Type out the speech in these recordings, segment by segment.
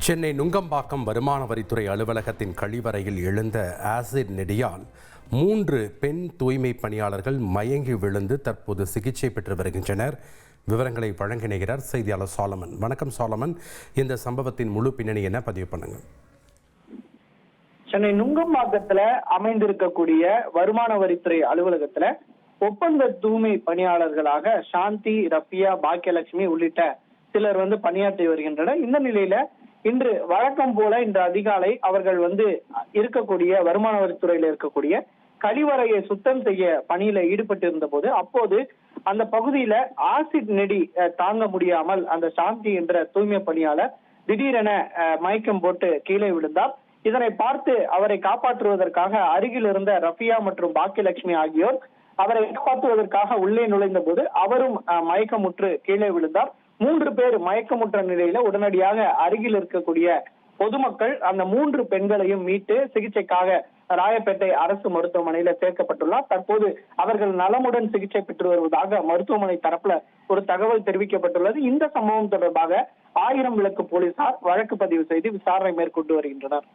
சென்னை நுங்கம்பாக்கம் வருமான வரித்துறை அலுவலகத்தின் கழிவறையில் எழுந்த ஆசிட் நெடியால் 3 பெண் தூய்மை பணியாளர்கள் மயங்கி விழுந்து தற்போது சிகிச்சை பெற்று வருகின்றனர். விவரங்களை வழங்கினார் செய்தியாளர் சாலமன். வணக்கம் சாலமன், இந்த சம்பவத்தின் முழு பின்னணி என்ன பதிவு பண்ணுங்க. சென்னை நுங்கம்பாக்கத்துல அமைந்திருக்கக்கூடிய வருமான வரித்துறை அலுவலகத்துல ஒப்பந்த தூய்மை பணியாளர்களாக சாந்தி, ரஃபியா, பாக்கியலட்சுமி உள்ளிட்ட சிலர் பணியாற்றி வருகின்றனர். இந்த நிலையில இன்று வழக்கம் போல இன்று அதிகாலை அவர்கள் இருக்கக்கூடிய வருமான வரித்துறையில இருக்கக்கூடிய கழிவறையை சுத்தம் செய்ய பணியில ஈடுபட்டு இருந்த போது அப்போது அந்த பகுதியில ஆசிட் நெடி தாங்க முடியாமல் அந்த சாந்தி என்ற தூய்மை பணியாளர் திடீரென மயக்கம் போட்டு கீழே விழுந்தார். இதனை பார்த்து அவரை காப்பாற்றுவதற்காக அருகில் இருந்த ரஃபியா மற்றும் பாக்கியலட்சுமி ஆகியோர் அவரை காப்பாற்றுவதற்காக உள்ளே நுழைந்த போது அவரும் மயக்கமுற்று கீழே விழுந்தார். 3 பேர் மயக்கமுற்ற நிலையில உடனடியாக அருகில் இருக்கக்கூடிய பொதுமக்கள் அந்த 3 பெண்களையும் மீட்டு சிகிச்சைக்காக ராயப்பேட்டை அரசு மருத்துவமனையில சேர்க்கப்பட்டுள்ளார். தற்போது அவர்கள் நலமுடன் சிகிச்சை பெற்று வருவதாக மருத்துவமனை தரப்புல ஒரு தகவல் தெரிவிக்கப்பட்டுள்ளது. இந்த சம்பவம் தொடர்பாக 1000 விளக்கு போலீசார் வழக்கு பதிவு செய்து விசாரணை மேற்கொண்டு வருகின்றனர்.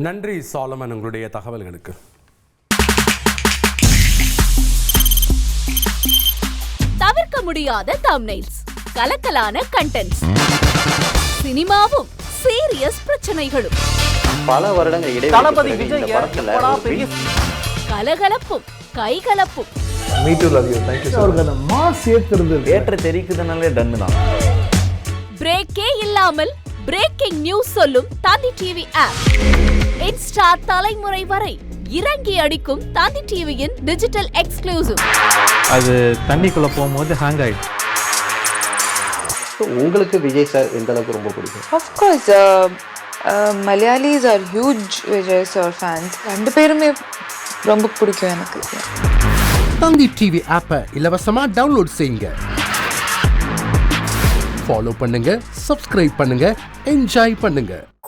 நன்றி சாலமன், உங்களுடைய தகவல்களுக்கு. தவிர்க்க முடியாத தம்ப்நெயில்ஸ், கலக்கலான கண்டென்ட்ஸ், சினிமாவும் சீரியஸ் பிரச்சனைகளும், பல வருடங்கள் இடைவெளி கலகலப்பும் கைகலப்பும், பிரேக்கே இல்லாமல் பிரேக்கிங் நியூஸ் சொல்லும் தந்தி டிவி ஆப். இன்ஸ்டா தலைமுறை வரை இறங்கி அடிக்கும் தந்தி டிவியின் டிஜிட்டல் எக்ஸ்க்ளூசிவ். அது தண்ணிக்குள்ள போகும்போது ஹேங் ஆயிடுச்சு. உங்களுக்கு விஜய் சார் எந்த அளவுக்கு ரொம்ப பிடிக்கும்? Of course, Malayalis are huge Vijay sir fans. ரெண்டு பேருமே ரொம்ப பிடிக்கும் எனக்கு. தந்தி டிவி ஆப்பை இலவசமா டவுன்லோட் செய்யுங்க. ஃபாலோ பண்ணுங்க, சப்ஸ்கிரைப் பண்ணுங்க, என்ஜாய் பண்ணுங்க.